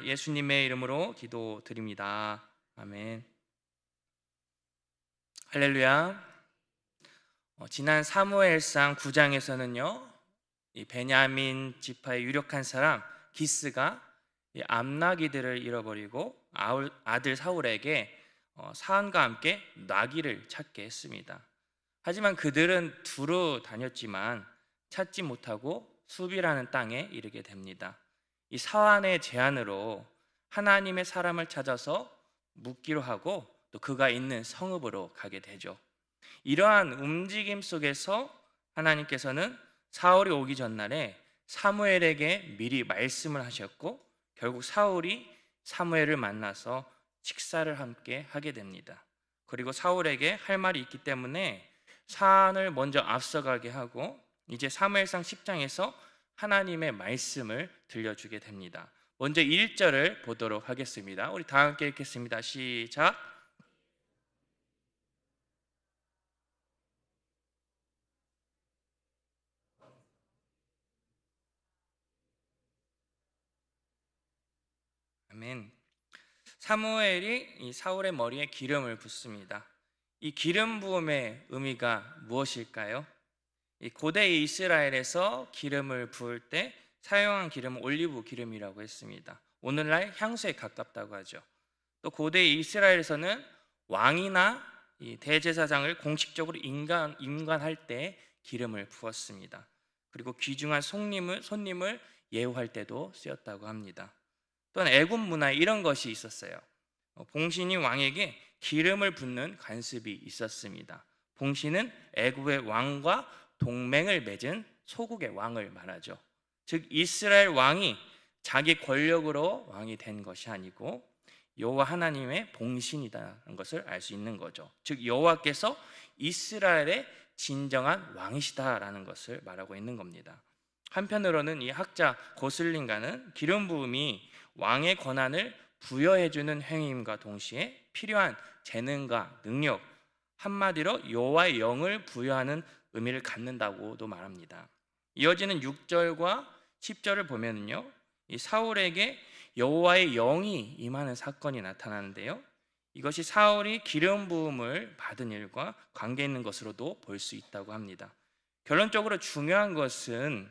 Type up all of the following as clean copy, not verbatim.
예수님의 이름으로 기도드립니다. 아멘. 할렐루야. 지난 사무엘상 9장에서는요, 이 베냐민 지파의 유력한 사람 기스가 이 암나귀들을 잃어버리고 아들 사울에게 사안과 함께 나귀를 찾게 했습니다. 하지만 그들은 두루 다녔지만 찾지 못하고 수비라는 땅에 이르게 됩니다. 이 사안의 제안으로 하나님의 사람을 찾아서 묻기로 하고 또 그가 있는 성읍으로 가게 되죠. 이러한 움직임 속에서 하나님께서는 사울이 오기 전날에 사무엘에게 미리 말씀을 하셨고, 결국 사울이 사무엘을 만나서 식사를 함께 하게 됩니다. 그리고 사울에게 할 말이 있기 때문에 사안을 먼저 앞서가게 하고, 이제 사무엘상 10장에서 하나님의 말씀을 들려주게 됩니다. 먼저 1절을 보도록 하겠습니다. 우리 다 함께 읽겠습니다. 시작. 아멘. 사무엘이 이 사울의 머리에 기름을 붓습니다. 이 기름 부음의 의미가 무엇일까요? 이 고대 이스라엘에서 기름을 부을 때 사용한 기름은 올리브 기름이라고 했습니다. 오늘날 향수에 가깝다고 하죠. 또 고대 이스라엘에서는 왕이나 이 대제사장을 공식적으로 임관할 때 기름을 부었습니다. 그리고 귀중한 손님을 예우할 때도 쓰였다고 합니다. 또한 애굽 문화에 이런 것이 있었어요. 봉신이 왕에게 기름을 붓는 관습이 있었습니다. 봉신은 애굽의 왕과 동맹을 맺은 소국의 왕을 말하죠. 즉 이스라엘 왕이 자기 권력으로 왕이 된 것이 아니고 여호와 하나님의 봉신이라는 것을 알 수 있는 거죠. 즉 여호와께서 이스라엘의 진정한 왕이시다라는 것을 말하고 있는 겁니다. 한편으로는 이 학자 고슬링가는 기름 부음이 왕의 권한을 부여해주는 행위임과 동시에 필요한 재능과 능력, 한마디로 여호와의 영을 부여하는 의미를 갖는다고도 말합니다. 이어지는 6절과 10절을 보면요, 이 사울에게 여호와의 영이 임하는 사건이 나타나는데요, 이것이 사울이 기름 부음을 받은 일과 관계 있는 것으로도 볼 수 있다고 합니다. 결론적으로 중요한 것은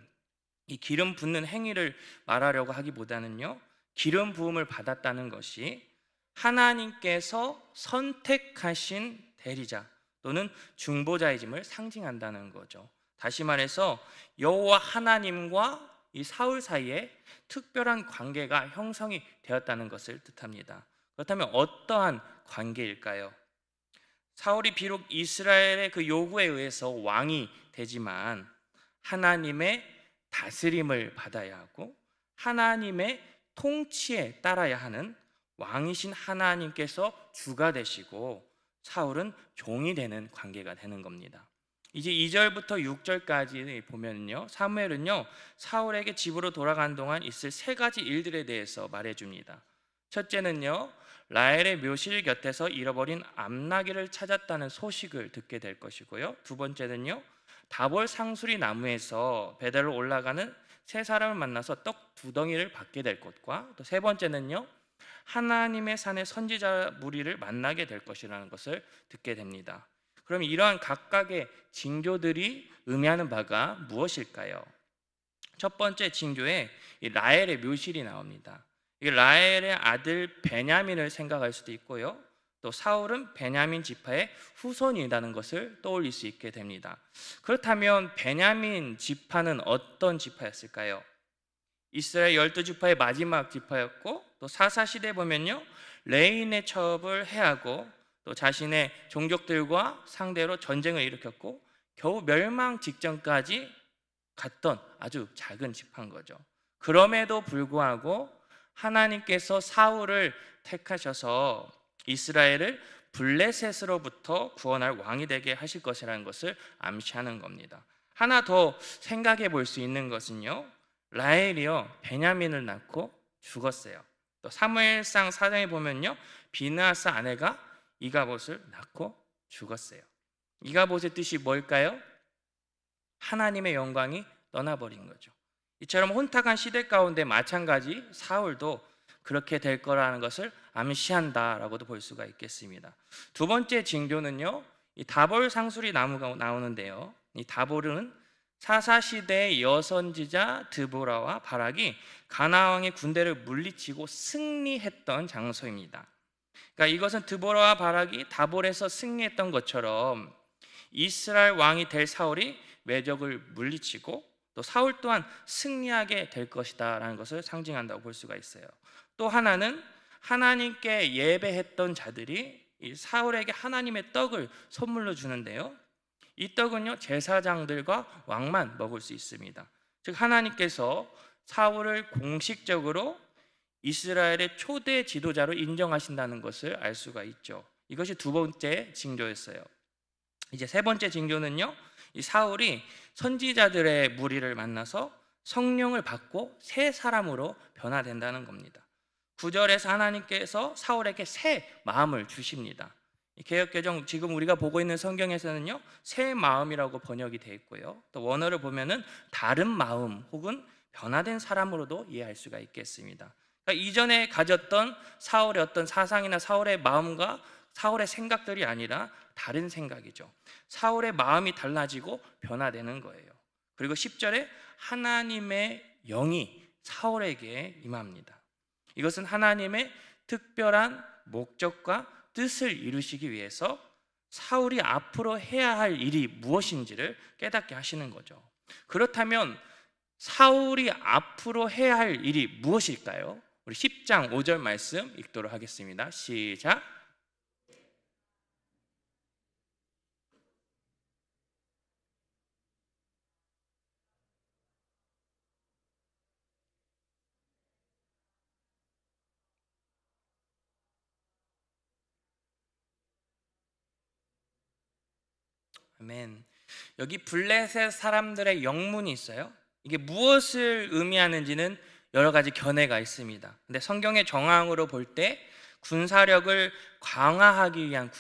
이 기름 붓는 행위를 말하려고 하기보다는요, 기름 부음을 받았다는 것이 하나님께서 선택하신 대리자 또는 중보자이심을 상징한다는 거죠. 다시 말해서 여호와 하나님과 이 사울 사이에 특별한 관계가 형성이 되었다는 것을 뜻합니다. 그렇다면 어떠한 관계일까요? 사울이 비록 이스라엘의 그 요구에 의해서 왕이 되지만 하나님의 다스림을 받아야 하고 하나님의 통치에 따라야 하는 왕이신 하나님께서 주가 되시고 사울은 종이 되는 관계가 되는 겁니다. 이제 2절부터 6절까지 보면요, 사무엘은요 사울에게 집으로 돌아간 동안 있을 세 가지 일들에 대해서 말해줍니다. 첫째는요, 라헬의 묘실 곁에서 잃어버린 암나귀를 찾았다는 소식을 듣게 될 것이고요, 두 번째는요, 다볼 상수리 나무에서 배달로 올라가는 세 사람을 만나서 떡 두 덩이를 받게 될 것과, 또 세 번째는요, 하나님의 산의 선지자 무리를 만나게 될 것이라는 것을 듣게 됩니다. 그럼 이러한 각각의 징조들이 의미하는 바가 무엇일까요? 첫 번째 징조에 라헬의 묘실이 나옵니다. 이 라헬의 아들 베냐민을 생각할 수도 있고요, 또 사울은 베냐민 지파의 후손이라는 것을 떠올릴 수 있게 됩니다. 그렇다면 베냐민 지파는 어떤 지파였을까요? 이스라엘 12지파의 마지막 지파였고, 또 사사시대에 보면요, 레인의 첩을 해하고 또 자신의 종족들과 상대로 전쟁을 일으켰고 겨우 멸망 직전까지 갔던 아주 작은 지파인 거죠. 그럼에도 불구하고 하나님께서 사울을 택하셔서 이스라엘을 블레셋으로부터 구원할 왕이 되게 하실 것이라는 것을 암시하는 겁니다. 하나 더 생각해 볼 수 있는 것은요, 라헬이요 베냐민을 낳고 죽었어요. 또 사무엘상 4장에 보면요, 비느하스 아내가 이가봇을 낳고 죽었어요. 이가봇의 뜻이 뭘까요? 하나님의 영광이 떠나버린 거죠. 이처럼 혼탁한 시대 가운데 마찬가지 사울도 그렇게 될 거라는 것을 암시한다라고도 볼 수가 있겠습니다. 두 번째 징조는요, 이 다볼 상수리 나무가 나오는데요. 이 다볼은 사사 시대의 여선지자 드보라와 바락이 가나안 왕의 군대를 물리치고 승리했던 장소입니다. 그러니까 이것은 드보라와 바락이 다볼에서 승리했던 것처럼 이스라엘 왕이 될 사울이 매적을 물리치고 또 사울 또한 승리하게 될 것이다라는 것을 상징한다고 볼 수가 있어요. 또 하나는 하나님께 예배했던 자들이 이 사울에게 하나님의 떡을 선물로 주는데요. 이 떡은요, 제사장들과 왕만 먹을 수 있습니다. 즉 하나님께서 사울을 공식적으로 이스라엘의 초대 지도자로 인정하신다는 것을 알 수가 있죠. 이것이 두 번째 징조였어요. 이제 세 번째 징조는요, 이 사울이 선지자들의 무리를 만나서 성령을 받고 새 사람으로 변화된다는 겁니다. 9절에서 하나님께서 사울에게 새 마음을 주십니다. 개역개정 지금 우리가 보고 있는 성경에서는요, 새 마음이라고 번역이 되어 있고요, 또 원어를 보면은 다른 마음 혹은 변화된 사람으로도 이해할 수가 있겠습니다. 그러니까 이전에 가졌던 사울의 어떤 사상이나 사울의 마음과 사울의 생각들이 아니라 다른 생각이죠. 사울의 마음이 달라지고 변화되는 거예요. 그리고 10절에 하나님의 영이 사울에게 임합니다. 이것은 하나님의 특별한 목적과 뜻을 이루시기 위해서 사울이 앞으로 해야 할 일이 무엇인지를 깨닫게 하시는 거죠. 그렇다면 사울이 앞으로 해야 할 일이 무엇일까요? 우리 10장 5절 말씀 읽도록 하겠습니다. 시작. 아멘. 여기 블레셋 사람들의 영문이 있어요. 이게 무엇을 의미하는지는 여러 가지 견해가 있습니다. 근데 성경의 정황으로 볼 때 군사력을 강화하기 위해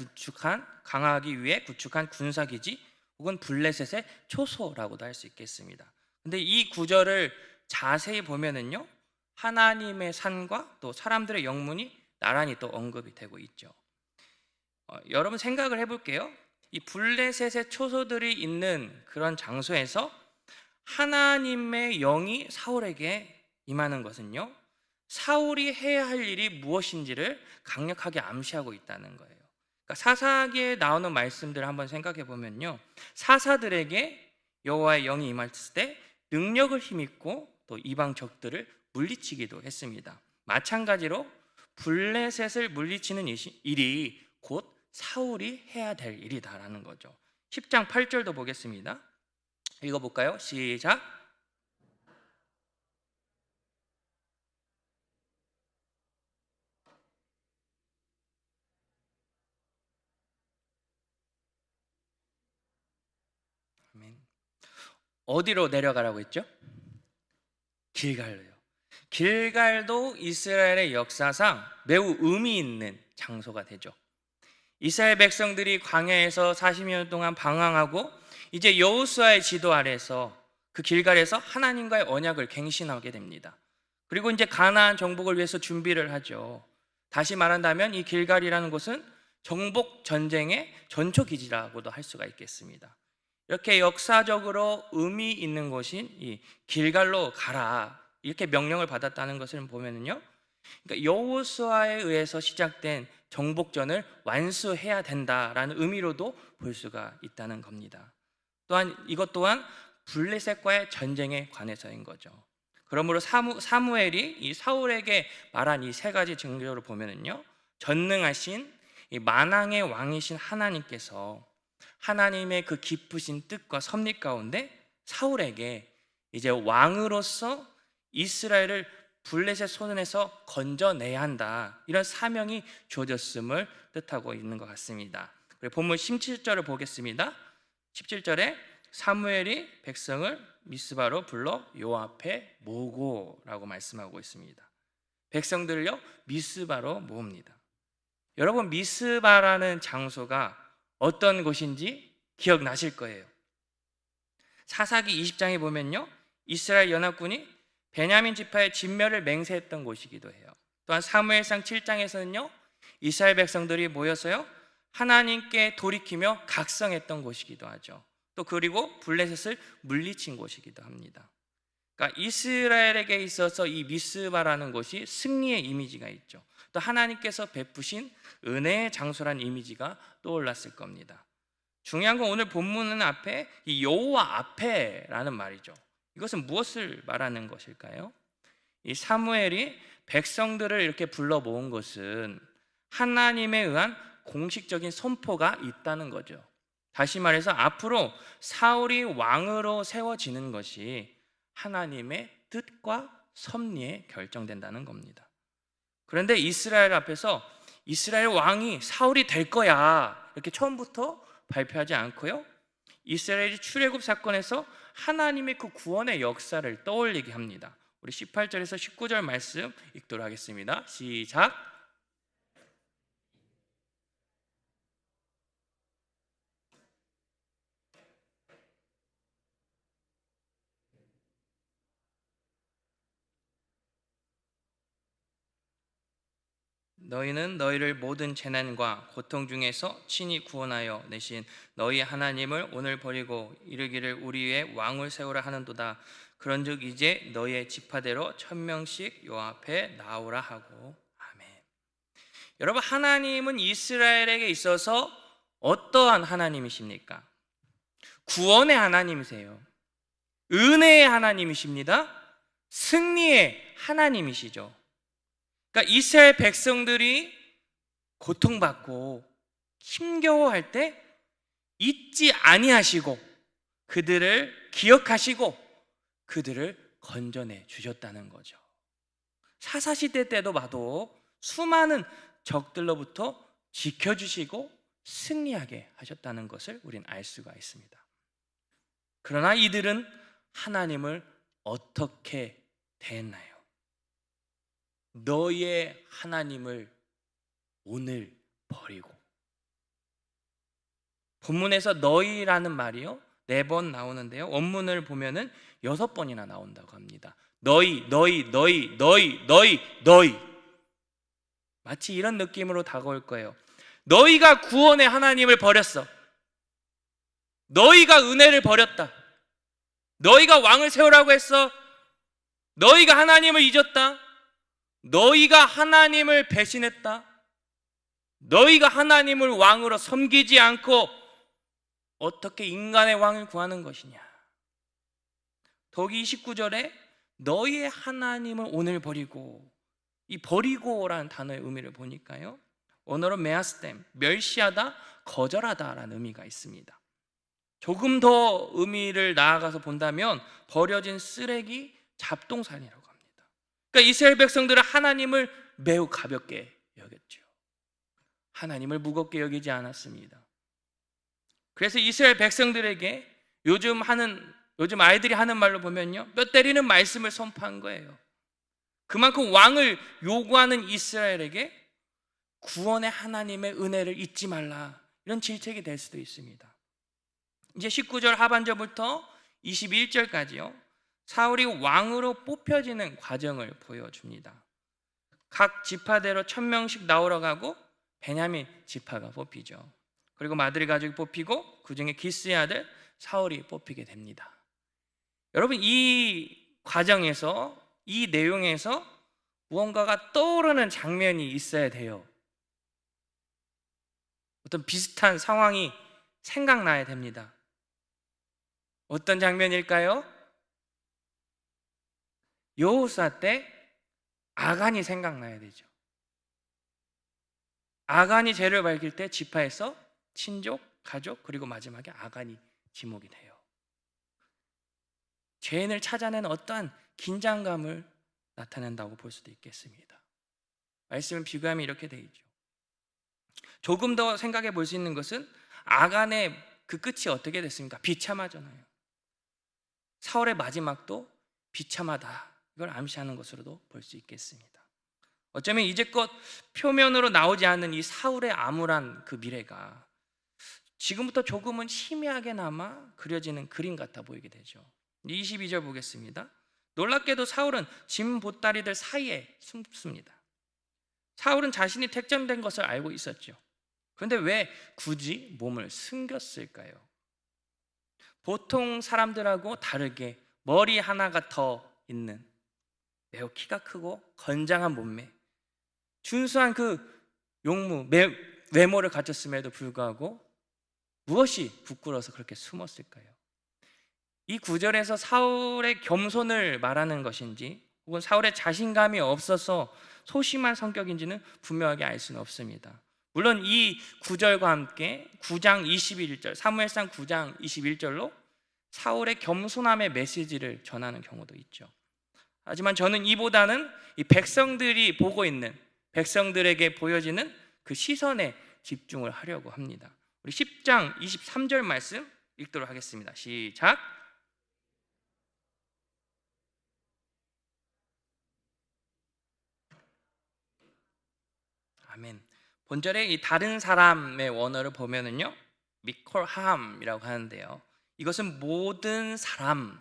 구축한 군사기지 혹은 블레셋의 초소라고도 할 수 있겠습니다. 근데 이 구절을 자세히 보면은요, 하나님의 산과 또 사람들의 영문이 나란히 또 언급이 되고 있죠. 여러분 생각을 해볼게요. 이 블레셋의 초소들이 있는 그런 장소에서 하나님의 영이 사울에게 임하는 것은요, 사울이 해야 할 일이 무엇인지를 강력하게 암시하고 있다는 거예요. 그러니까 사사기에 나오는 말씀들을 한번 생각해 보면요, 사사들에게 여호와의 영이 임했을 때 능력을 힘입고 또 이방 적들을 물리치기도 했습니다. 마찬가지로 블레셋을 물리치는 일이 곧 사울이 해야 될 일이다라는 거죠. 10장 8절도 보겠습니다. 읽어볼까요? 시작. 아멘. 어디로 내려가라고 했죠? 길갈로요. 길갈도 이스라엘의 역사상 매우 의미 있는 장소가 되죠. 이스라엘 백성들이 광야에서 40년 동안 방황하고 이제 여호수아의 지도 아래서 그 길갈에서 하나님과의 언약을 갱신하게 됩니다. 그리고 이제 가나안 정복을 위해서 준비를 하죠. 다시 말한다면 이 길갈이라는 곳은 정복 전쟁의 전초 기지라고도 할 수가 있겠습니다. 이렇게 역사적으로 의미 있는 곳인 이 길갈로 가라, 이렇게 명령을 받았다는 것을 보면은요, 그러니까 여호수아에 의해서 시작된 정복전을 완수해야 된다라는 의미로도 볼 수가 있다는 겁니다. 또한 이것 또한 블레셋과의 전쟁에 관해서인 거죠. 그러므로 사무엘이 이 사울에게 말한 이 세 가지 징조를 보면은요, 전능하신 이 만왕의 왕이신 하나님께서 하나님의 그 깊으신 뜻과 섭리 가운데 사울에게 이제 왕으로서 이스라엘을 블레셋 손에서 건져내야 한다, 이런 사명이 주어졌음을 뜻하고 있는 것 같습니다. 본문 17절을 보겠습니다. 17절에 사무엘이 백성을 미스바로 불러 요 앞에 모으고라고 말씀하고 있습니다. 백성들을요 미스바로 모읍니다. 여러분, 미스바라는 장소가 어떤 곳인지 기억나실 거예요. 사사기 20장에 보면요, 이스라엘 연합군이 베냐민 지파의 진멸을 맹세했던 곳이기도 해요. 또한 사무엘상 7장에서는요, 이스라엘 백성들이 모여서요 하나님께 돌이키며 각성했던 곳이기도 하죠. 또 그리고 블레셋을 물리친 곳이기도 합니다. 그러니까 이스라엘에게 있어서 이 미스바라는 곳이 승리의 이미지가 있죠. 또 하나님께서 베푸신 은혜의 장소란 이미지가 떠올랐을 겁니다. 중요한 건 오늘 본문은 앞에 이 여호와 앞에라는 말이죠. 이것은 무엇을 말하는 것일까요? 이 사무엘이 백성들을 이렇게 불러 모은 것은 하나님에 의한 공식적인 선포가 있다는 거죠. 다시 말해서 앞으로 사울이 왕으로 세워지는 것이 하나님의 뜻과 섭리에 결정된다는 겁니다. 그런데 이스라엘 앞에서 이스라엘 왕이 사울이 될 거야 이렇게 처음부터 발표하지 않고요, 이스라엘이 출애굽 사건에서 하나님의 그 구원의 역사를 떠올리게 합니다. 우리 18절에서 19절 말씀 읽도록 하겠습니다. 시작. 너희는 너희를 모든 재난과 고통 중에서 친히 구원하여 내신 너희 하나님을 오늘 버리고 이르기를 우리 위에 왕을 세우라 하는도다. 그런즉 이제 너희의 지파대로 1000명씩 요 앞에 나오라 하고. 아멘. 여러분, 하나님은 이스라엘에게 있어서 어떠한 하나님이십니까? 구원의 하나님이세요. 은혜의 하나님이십니다. 승리의 하나님이시죠. 그러니까 이스라엘 백성들이 고통받고 힘겨워할 때 잊지 아니하시고 그들을 기억하시고 그들을 건져내 주셨다는 거죠. 사사시대 때도 봐도 수많은 적들로부터 지켜주시고 승리하게 하셨다는 것을 우리는 알 수가 있습니다. 그러나 이들은 하나님을 어떻게 대했나요? 너희의 하나님을 오늘 버리고. 본문에서 너희라는 말이요 4번 나오는데요, 원문을 보면은 6번이나 나온다고 합니다. 너희, 너희, 너희, 너희, 너희, 너희. 마치 이런 느낌으로 다가올 거예요. 너희가 구원의 하나님을 버렸어. 너희가 은혜를 버렸다. 너희가 왕을 세우라고 했어. 너희가 하나님을 잊었다. 너희가 하나님을 배신했다. 너희가 하나님을 왕으로 섬기지 않고 어떻게 인간의 왕을 구하는 것이냐. 더욱이 29절에 너희의 하나님을 오늘 버리고, 이 버리고라는 단어의 의미를 보니까요, 언어로 메아스템, 멸시하다, 거절하다라는 의미가 있습니다. 조금 더 의미를 나아가서 본다면 버려진 쓰레기, 잡동사니라고 합니다. 그러니까 이스라엘 백성들은 하나님을 매우 가볍게 여겼죠. 하나님을 무겁게 여기지 않았습니다. 그래서 이스라엘 백성들에게 요즘 아이들이 하는 말로 보면요, 뼈 때리는 말씀을 선포한 거예요. 그만큼 왕을 요구하는 이스라엘에게 구원의 하나님의 은혜를 잊지 말라, 이런 질책이 될 수도 있습니다. 이제 19절 하반절부터 21절까지요, 사울이 왕으로 뽑혀지는 과정을 보여줍니다. 각 지파대로 1000명씩 나오러 가고 베냐민 지파가 뽑히죠. 그리고 마드리 가족이 뽑히고 그 중에 기스의 아들 사울이 뽑히게 됩니다. 여러분, 이 과정에서, 이 내용에서 무언가가 떠오르는 장면이 있어야 돼요. 어떤 비슷한 상황이 생각나야 됩니다. 어떤 장면일까요? 여호사 때 아간이 생각나야 되죠. 아간이 죄를 밝힐 때 지파에서 친족, 가족, 그리고 마지막에 아간이 지목이 돼요. 죄인을 찾아내는 어떠한 긴장감을 나타낸다고 볼 수도 있겠습니다. 말씀은 비교하면 이렇게 되어 있죠. 조금 더 생각해 볼 수 있는 것은 아간의 그 끝이 어떻게 됐습니까? 비참하잖아요. 사울의 마지막도 비참하다, 이걸 암시하는 것으로도 볼 수 있겠습니다. 어쩌면 이제껏 표면으로 나오지 않는 이 사울의 암울한 그 미래가 지금부터 조금은 희미하게나마 그려지는 그림 같아 보이게 되죠. 22절 보겠습니다. 놀랍게도 사울은 짐 보따리들 사이에 숨습니다. 사울은 자신이 택정된 것을 알고 있었죠. 그런데 왜 굳이 몸을 숨겼을까요? 보통 사람들하고 다르게 머리 하나가 더 있는 매우 키가 크고 건장한 몸매, 준수한 그 외모를 가졌음에도 불구하고 무엇이 부끄러워서 그렇게 숨었을까요? 이 구절에서 사울의 겸손을 말하는 것인지 혹은 사울의 자신감이 없어서 소심한 성격인지는 분명하게 알 수는 없습니다. 물론 이 구절과 함께 9장 21절, 사무엘상 9장 21절로 사울의 겸손함의 메시지를 전하는 경우도 있죠. 하지만 저는 이보다는 이 백성들이 보고 있는, 백성들에게 보여지는 그 시선에 집중을 하려고 합니다. 우리 10장 23절 말씀 읽도록 하겠습니다. 시작. 아멘. 본절에 이 다른 사람의 원어를 보면은요, 미콜함이라고 하는데요, 이것은 모든 사람,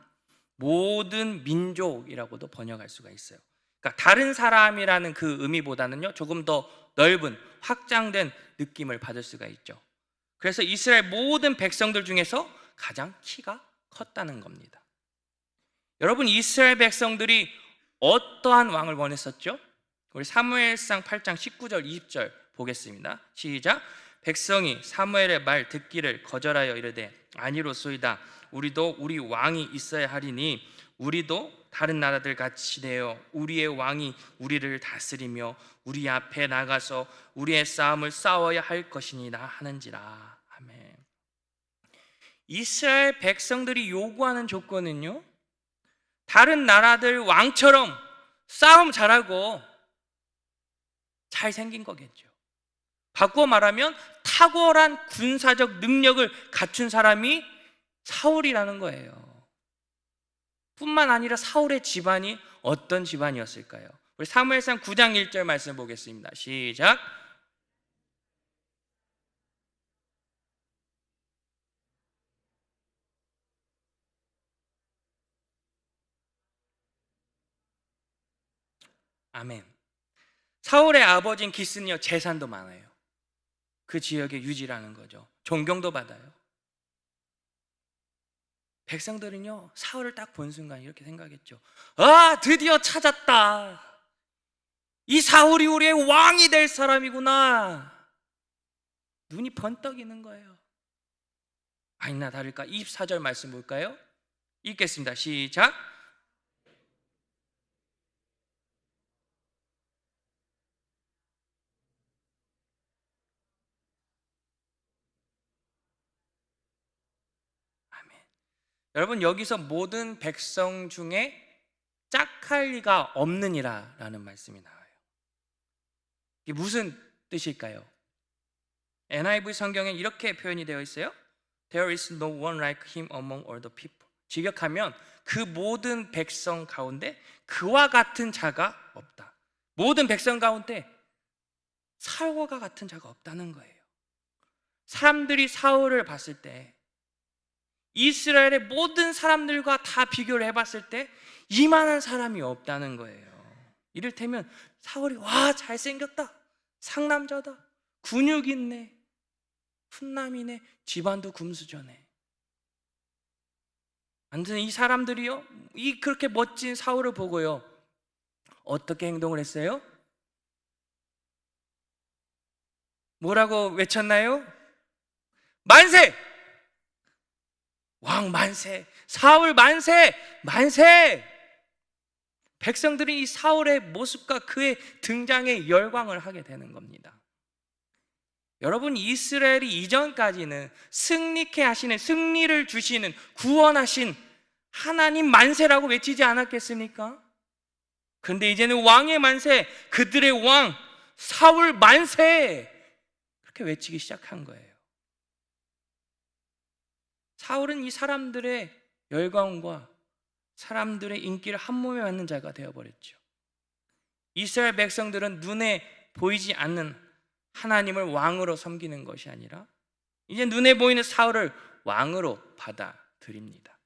모든 민족이라고도 번역할 수가 있어요. 그러니까 다른 사람이라는 그 의미보다는요, 조금 더 넓은 확장된 느낌을 받을 수가 있죠. 그래서 이스라엘 모든 백성들 중에서 가장 키가 컸다는 겁니다. 여러분, 이스라엘 백성들이 어떠한 왕을 원했었죠? 우리 사무엘상 8장 19절 20절 보겠습니다. 시작. 백성이 사무엘의 말 듣기를 거절하여 이르되 아니로소이다. 우리도 우리 왕이 있어야 하리니 우리도 다른 나라들 같이 되어 우리의 왕이 우리를 다스리며 우리 앞에 나가서 우리의 싸움을 싸워야 할 것이니라 하는지라. 아멘. 이스라엘 백성들이 요구하는 조건은요, 다른 나라들 왕처럼 싸움 잘하고 잘생긴 거겠죠. 바꾸어 말하면 탁월한 군사적 능력을 갖춘 사람이 사울이라는 거예요. 뿐만 아니라 사울의 집안이 어떤 집안이었을까요? 우리 사무엘상 9장 1절 말씀 보겠습니다. 시작. 아멘. 사울의 아버지인 기스는요, 재산도 많아요. 그 지역의 유지라는 거죠. 존경도 받아요. 백성들은요, 사울을 딱 본 순간 이렇게 생각했죠. 아, 드디어 찾았다. 이 사울이 우리의 왕이 될 사람이구나. 눈이 번뜩이는 거예요. 아니나 다를까 24절 말씀 볼까요? 읽겠습니다. 시작. 여러분, 여기서 모든 백성 중에 짝할 리가 없느니라 라는 말씀이 나와요. 이게 무슨 뜻일까요? NIV 성경에 이렇게 표현이 되어 있어요. There is no one like him among all the people. 직역하면 그 모든 백성 가운데 그와 같은 자가 없다. 모든 백성 가운데 사울과 같은 자가 없다는 거예요. 사람들이 사울을 봤을 때, 이스라엘의 모든 사람들과 다 비교를 해봤을 때 이만한 사람이 없다는 거예요. 이를테면 사울이 와, 잘생겼다, 상남자다, 근육 있네, 훈남이네, 집안도 금수저네. 아무튼 이 사람들이요, 이 그렇게 멋진 사울을 보고요, 어떻게 행동을 했어요? 뭐라고 외쳤나요? 만세! 왕 만세! 사울 만세! 만세! 백성들이 이 사울의 모습과 그의 등장에 열광을 하게 되는 겁니다. 여러분, 이스라엘이 이전까지는 승리케 하시는, 승리를 주시는, 구원하신 하나님 만세라고 외치지 않았겠습니까? 그런데 이제는 왕의 만세, 그들의 왕 사울 만세, 그렇게 외치기 시작한 거예요. 사울은 이 사람들의 열광과 사람들의 인기를 한 몸에 받는 자가 되어버렸죠. 이스라엘 백성들은 눈에 보이지 않는 하나님을 왕으로 섬기는 것이 아니라 이제 눈에 보이는 사울을 왕으로 받아들입니다.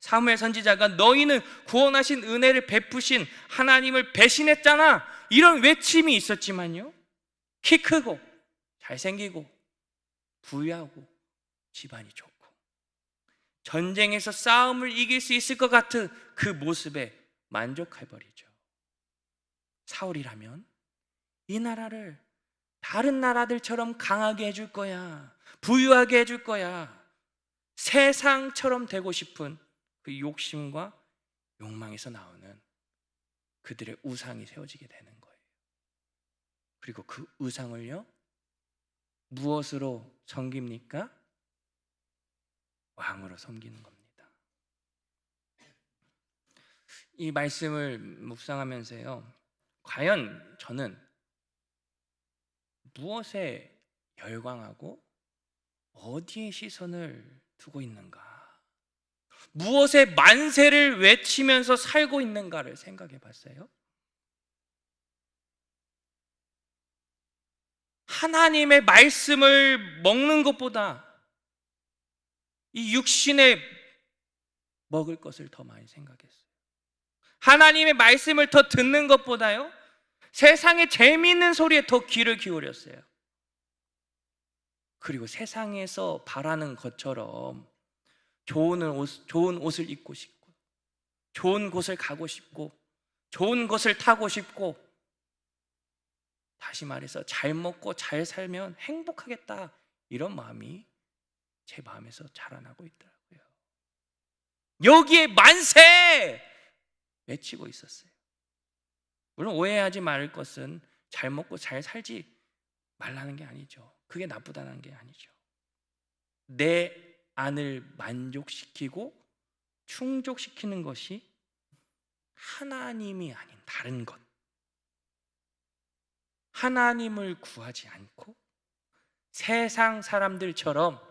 사무엘 선지자가 너희는 구원하신 은혜를 베푸신 하나님을 배신했잖아, 이런 외침이 있었지만요, 키 크고 잘생기고 부유하고 집안이 좋고 전쟁에서 싸움을 이길 수 있을 것 같은 그 모습에 만족해버리죠. 사울이라면 이 나라를 다른 나라들처럼 강하게 해줄 거야, 부유하게 해줄 거야, 세상처럼 되고 싶은 그 욕심과 욕망에서 나오는 그들의 우상이 세워지게 되는 거예요. 그리고 그 우상을요, 무엇으로 섬깁니까? 왕으로 섬기는 겁니다. 이 말씀을 묵상하면서요, 과연 저는 무엇에 열광하고 어디에 시선을 두고 있는가, 무엇에 만세를 외치면서 살고 있는가를 생각해 봤어요. 하나님의 말씀을 먹는 것보다 이 육신에 먹을 것을 더 많이 생각했어요. 하나님의 말씀을 더 듣는 것보다요, 세상의 재미있는 소리에 더 귀를 기울였어요. 그리고 세상에서 바라는 것처럼 좋은 옷을 입고 싶고, 좋은 곳을 가고 싶고, 좋은 것을 타고 싶고, 다시 말해서 잘 먹고 잘 살면 행복하겠다, 이런 마음이 제 마음에서 자라나고 있더라고요. 여기에 만세! 외치고 있었어요. 물론 오해하지 말을 것은 잘 먹고 잘 살지 말라는 게 아니죠. 그게 나쁘다는 게 아니죠. 내 안을 만족시키고 충족시키는 것이 하나님이 아닌 다른 것, 하나님을 구하지 않고 세상 사람들처럼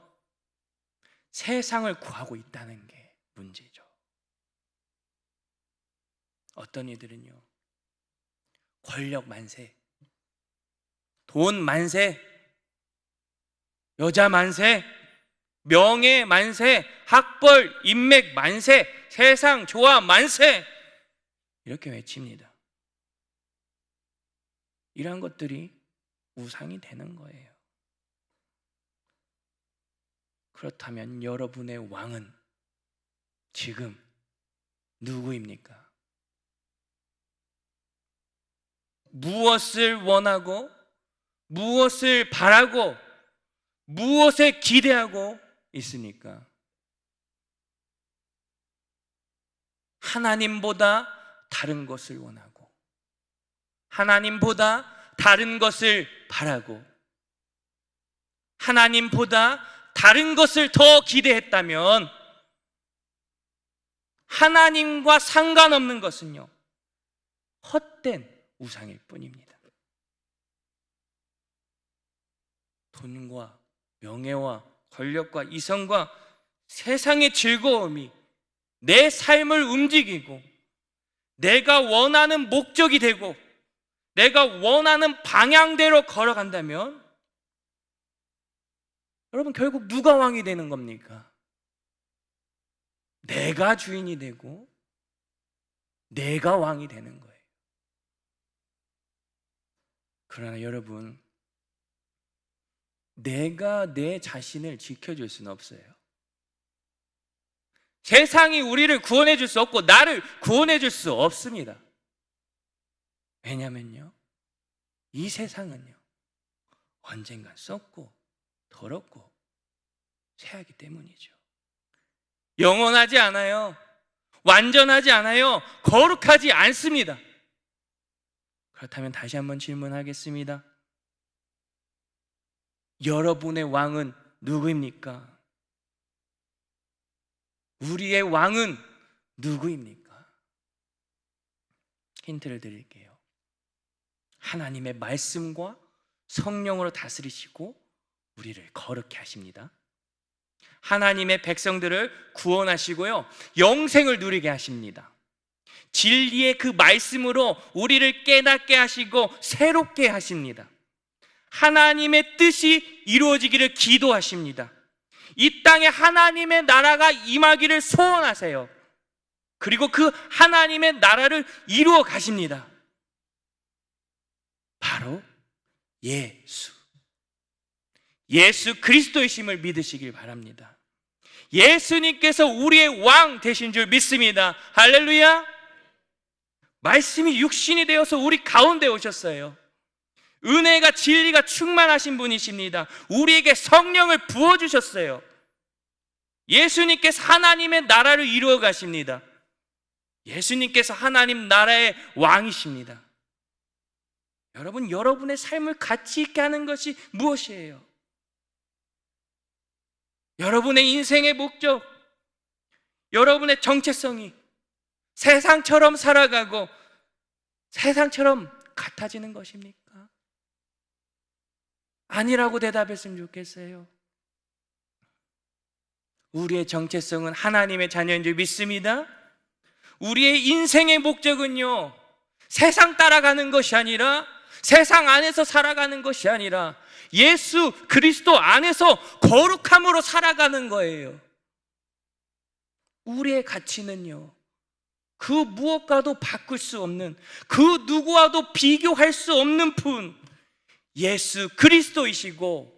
세상을 구하고 있다는 게 문제죠. 어떤 이들은요, 권력 만세, 돈 만세, 여자 만세, 명예 만세, 학벌, 인맥 만세, 세상 좋아 만세, 이렇게 외칩니다. 이러한 것들이 우상이 되는 거예요. 그렇다면 여러분의 왕은 지금 누구입니까? 무엇을 원하고, 무엇을 바라고, 무엇에 기대하고 있습니까? 하나님보다 다른 것을 원하고, 하나님보다 다른 것을 바라고, 하나님보다 다른 것을 더 기대했다면 하나님과 상관없는 것은요, 헛된 우상일 뿐입니다. 돈과 명예와 권력과 이성과 세상의 즐거움이 내 삶을 움직이고 내가 원하는 목적이 되고 내가 원하는 방향대로 걸어간다면 여러분, 결국 누가 왕이 되는 겁니까? 내가 주인이 되고 내가 왕이 되는 거예요. 그러나 여러분, 내가 내 자신을 지켜줄 수는 없어요. 세상이 우리를 구원해 줄 수 없고 나를 구원해 줄 수 없습니다. 왜냐면요, 이 세상은요, 언젠간 썩고 더럽고 쇠하기 때문이죠. 영원하지 않아요. 완전하지 않아요. 거룩하지 않습니다. 그렇다면 다시 한번 질문하겠습니다. 여러분의 왕은 누구입니까? 우리의 왕은 누구입니까? 힌트를 드릴게요. 하나님의 말씀과 성령으로 다스리시고 우리를 거룩히 하십니다. 하나님의 백성들을 구원하시고요, 영생을 누리게 하십니다. 진리의 그 말씀으로 우리를 깨닫게 하시고 새롭게 하십니다. 하나님의 뜻이 이루어지기를 기도하십니다. 이 땅에 하나님의 나라가 임하기를 소원하세요. 그리고 그 하나님의 나라를 이루어 가십니다. 바로 예수 그리스도이심을 믿으시길 바랍니다. 예수님께서 우리의 왕 되신 줄 믿습니다. 할렐루야. 말씀이 육신이 되어서 우리 가운데 오셨어요. 은혜가 진리가 충만하신 분이십니다. 우리에게 성령을 부어주셨어요. 예수님께서 하나님의 나라를 이루어 가십니다. 예수님께서 하나님 나라의 왕이십니다. 여러분, 여러분의 삶을 가치 있게 하는 것이 무엇이에요? 여러분의 인생의 목적, 여러분의 정체성이 세상처럼 살아가고 세상처럼 같아지는 것입니까? 아니라고 대답했으면 좋겠어요. 우리의 정체성은 하나님의 자녀인 줄 믿습니다. 우리의 인생의 목적은요, 세상 따라가는 것이 아니라, 세상 안에서 살아가는 것이 아니라 예수 그리스도 안에서 거룩함으로 살아가는 거예요. 우리의 가치는요, 그 무엇과도 바꿀 수 없는, 그 누구와도 비교할 수 없는 분, 예수 그리스도이시고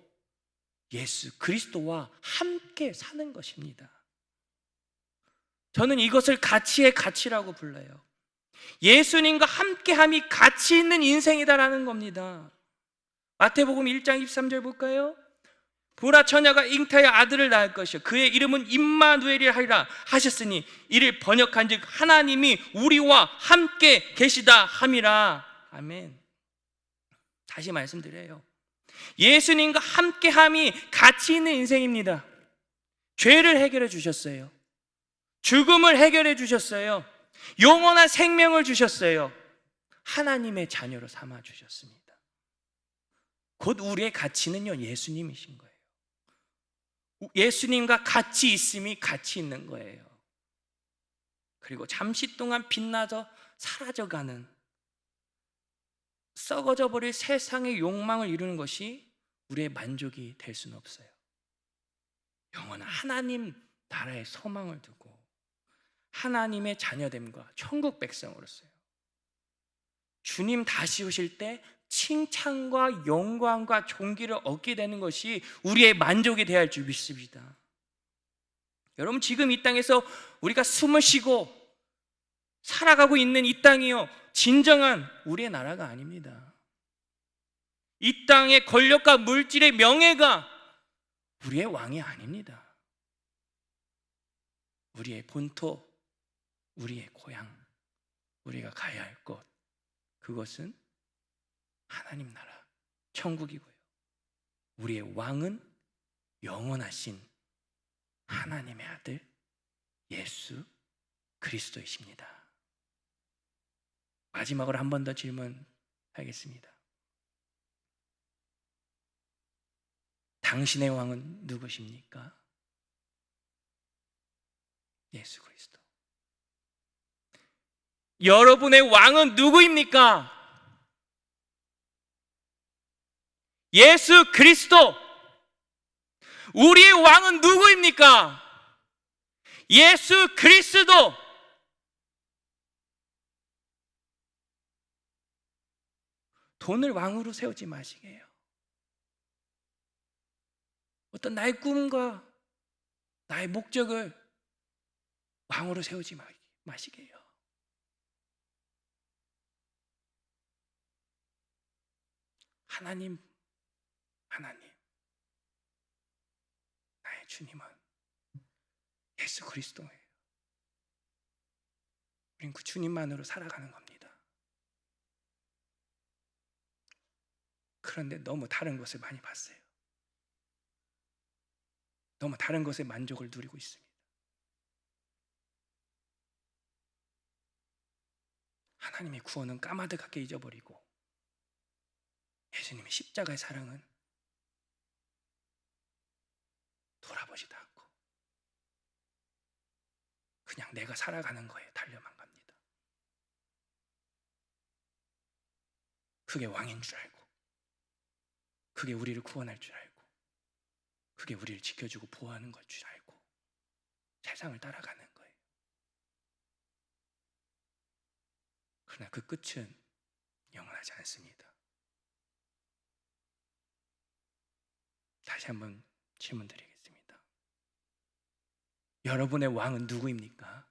예수 그리스도와 함께 사는 것입니다. 저는 이것을 가치의 가치라고 불러요. 예수님과 함께함이 가치 있는 인생이다라는 겁니다. 마태복음 1장 23절 볼까요? 보라, 처녀가 잉타의 아들을 낳을 것이요 그의 이름은 임마누엘이라 하리라 하셨으니 이를 번역한즉 하나님이 우리와 함께 계시다 함이라. 아멘. 다시 말씀드려요. 예수님과 함께함이 가치 있는 인생입니다. 죄를 해결해 주셨어요. 죽음을 해결해 주셨어요. 영원한 생명을 주셨어요. 하나님의 자녀로 삼아 주셨습니다. 곧 우리의 가치는요, 예수님이신 거예요. 예수님과 같이 있음이 가치 있는 거예요. 그리고 잠시 동안 빛나서 사라져가는, 썩어져 버릴 세상의 욕망을 이루는 것이 우리의 만족이 될 수는 없어요. 영원한 하나님 나라의 소망을 두고 하나님의 자녀됨과 천국 백성으로서요, 주님 다시 오실 때 칭찬과 영광과 존귀를 얻게 되는 것이 우리의 만족이 되어야 할 줄 믿습니다. 여러분, 지금 이 땅에서 우리가 숨을 쉬고 살아가고 있는 이 땅이요, 진정한 우리의 나라가 아닙니다. 이 땅의 권력과 물질의 명예가 우리의 왕이 아닙니다. 우리의 본토, 우리의 고향, 우리가 가야 할 곳, 그것은 하나님 나라, 천국이고요. 우리의 왕은 영원하신 하나님의 아들 예수 그리스도이십니다. 마지막으로 한 번 더 질문하겠습니다. 당신의 왕은 누구십니까? 예수 그리스도. 여러분의 왕은 누구입니까? 예수 그리스도. 우리의 왕은 누구입니까? 예수 그리스도. 돈을 왕으로 세우지 마시게요. 어떤 나의 꿈과 나의 목적을 왕으로 세우지 마시게요. 하나님, 나의 주님은 예수 그리스도예요. 우린 그 주님만으로 살아가는 겁니다. 그런데 너무 다른 것을 많이 봤어요. 너무 다른 것에 만족을 누리고 있습니다. 하나님의 구원은 까마득하게 잊어버리고 예수님의 십자가의 사랑은 돌아보지도 않고 그냥 내가 살아가는 거에 달려만 갑니다. 그게 왕인 줄 알고, 그게 우리를 구원할 줄 알고, 그게 우리를 지켜주고 보호하는 것 줄 알고 세상을 따라가는 거예요. 그러나 그 끝은 영원하지 않습니다. 다시 한번 질문 드리겠습니다. 여러분의 왕은 누구입니까?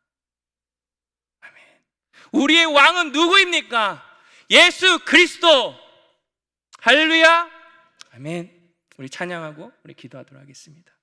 아멘. 우리의 왕은 누구입니까? 예수 그리스도. 할렐루야. 아멘. 우리 찬양하고 우리 기도하도록 하겠습니다.